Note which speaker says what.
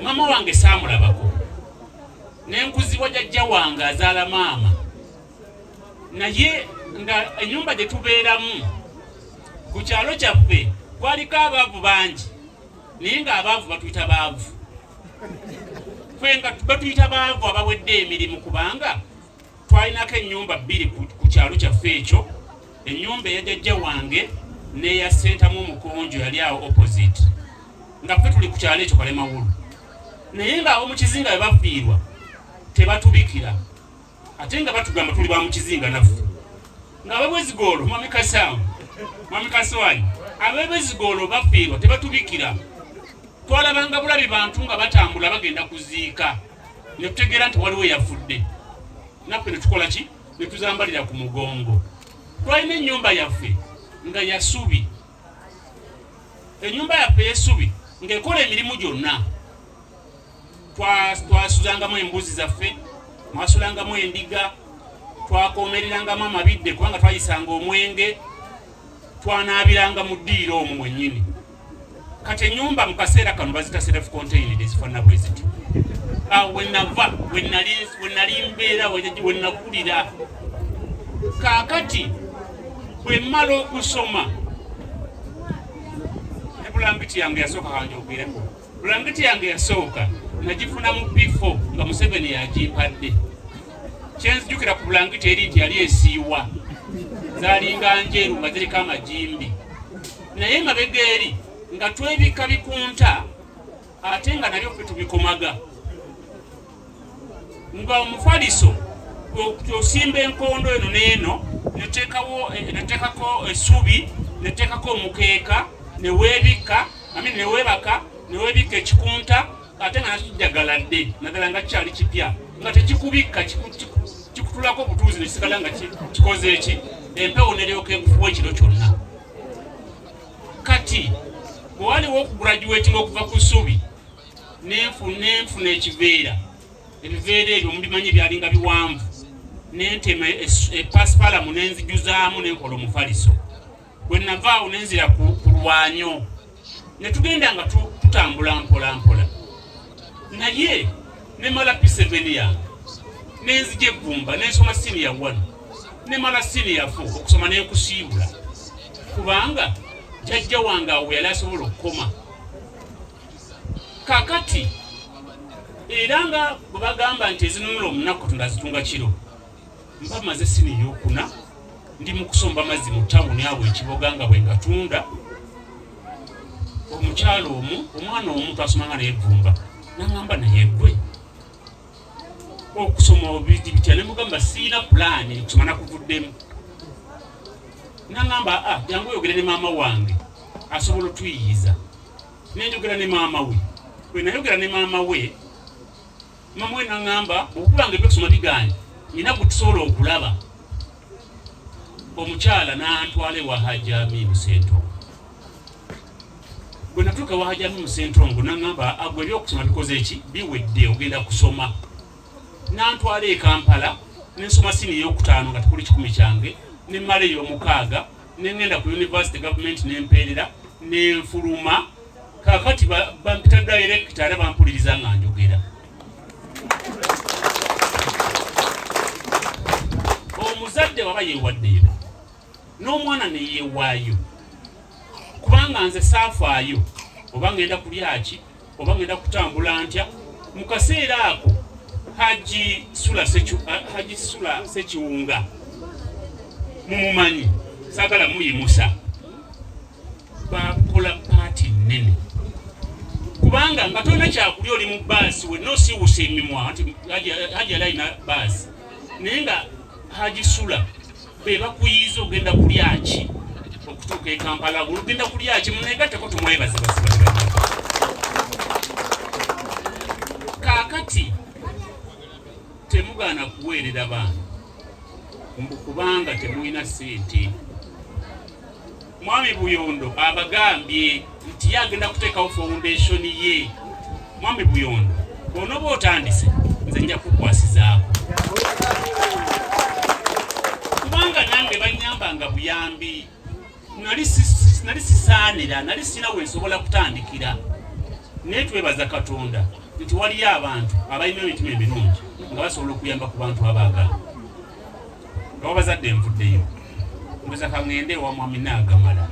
Speaker 1: mama wange saamulabako nenkuzibwa jjajja wange azaala maama naye nga ennyumba gye tubeeramu ku kyalo kyaffe kwaliko abaavu bangi naye ng'abaavu batuyita baavu ffe nga batuyita baavu abawedde emirimu kubanga twalinako ennyumba bbiri ku kyalo kyaffe ekyo ennyumba eya jjajja wange n'eya Ssentamu Omukonjo yali awo opposite nga ffe tuli ku kyalo ekyo Kalemawulu naye ng'abo mu kizinga bwe bafiirwa tebatubikira ate nga batugamba tuli ba mu kizinga naffe ng'ababwezigoolo Mwami Kasaamu Mwami Kaswani ab'ebwezigoolo bafiirwa tebatubikira twalabanga bulabi bantu nga batambula bagenda kuziika ne tutegeera nti waliwo yafudde naffe ne tukola ki ne tuzambalira ku mugongo twalina ennyumba yaffe nga yasubi ennyumba yaffe y'essubi ng'ekola emirimu gyonna twasuzangamu embuzi zaffe mwasulangamu endiga twakomererangamu amabidde kubanga twayisanga omwenge twanaabiranga mu ddiiro omwo mwennyini kati ennyumba mu kaseera kano bazita self contained ezifaanana bwe ziti wenava wenali mbeera wenakulira kaakati bwe mmala okusoma ne bulangiti yange yasooka kanjogereko bulangiti yange yasooka nagifuna mu bifo nga Museveni yagimpadde kyenzijukira ku bulangiti eri nti yali esiiwa zaalinga njeru nga ziriko amajimbi naye mabega eri nga twebika bikunta ate nga nabyo ffe tubikomaga nga omufaliso osimba enkondo eno n'eno neteekako essubi neteekako omukeeka neweebika neweebika ekikunta ate nga nakijjagaladde naddala nga kikyali kipya nga tekikubikka kikutulako obutuuzi nekisigala nga kikoze eki empewo neryoka ekufuwa ekiro kyonna kati bwe waliwo okuguraduatinga okuva ku ssubi nenfuna ekiveera ebiveera ebyo mubimanyi byalinga biwanvu nentema epasipalamu nenzijuzaamu nenkola omufaliso bwe navaawo nenzira ku lwanyo netugenda nga tutambula mpola mpola naye nemala P7 yange nenzija Evvumba nensoma senior 1 nemala senior 4 okusoma nenkusiibula kubanga jjajja wange awo yali asobola okukoma kakati era nga bwe bagamba nti ezinunula omunaku Katonda azitunga kiro mba maze sini eyokuna ndi mu kusomba mazzi mu tawuni awo ekiboga nga bwe ngatunda omukyalo omwana omu twasomanga naye Evvumba nangamba naye gwe okusoma obitibitya ne mugamba siina pulaani kusoma nakuvuddemu nangamba jangu oyogere ne maama wange asobola otuyiyiza nenjogera ne maama we bwe nayogera ne maama we nangamba bwokubanga ebyokusoma biganye nina gutusobola okulaba omukyala n'antwala ewa Hajji Amin Ssentongo bwe natuuka ewa Hajji Amin Ssentongo nangamba agwe ebyokusoma bikoze eki biwedde ogenda kusoma n'antwala e Kampala nensoma sini ey'okutaano nga tekuli kikumi kyange nemmala ey'omukaaga nengenda ku University Government nempeerera nenfuluma kaakati bampita director era bampuliriza nga njogera omuzadde waba yeewaddeyo n'omwana neyeewaayo kubanga nze saafaayo oba ngenda kulyaki oba ngenda kutambula ntya mu kaseera ako Haji Sula Sekiwunga mumumanyi saagala muyimusa bakola paati nnene kubanga nga tolina kyakulya oli mu baasi wenna osiiwusa emimwa nti Haji alayina baasi naye nga Haji Sula be bakuyiiza ogenda kulyaki okutuuka e Kampala ogenda kulyaki muneegatteko tumwebaze kaakati temugaana kuweerera baana kubanga temulina ssente Mwami Buyondo abagambye nti yagenda kuteekawo foundation ye Mwami Buyondo bw'onooba otandise nze nja kukwasizaako kubanga nange banyambanga buyambi nali sisaanira nali sina we nsobola kutandikira naye twebaza Katonda nti waliyo abantu abalina emitima ebirungi nga basobola okuyamba ku bantu abaagala. Nga wabazadde envuddeyo mbuza kangende wa mwami naagamala.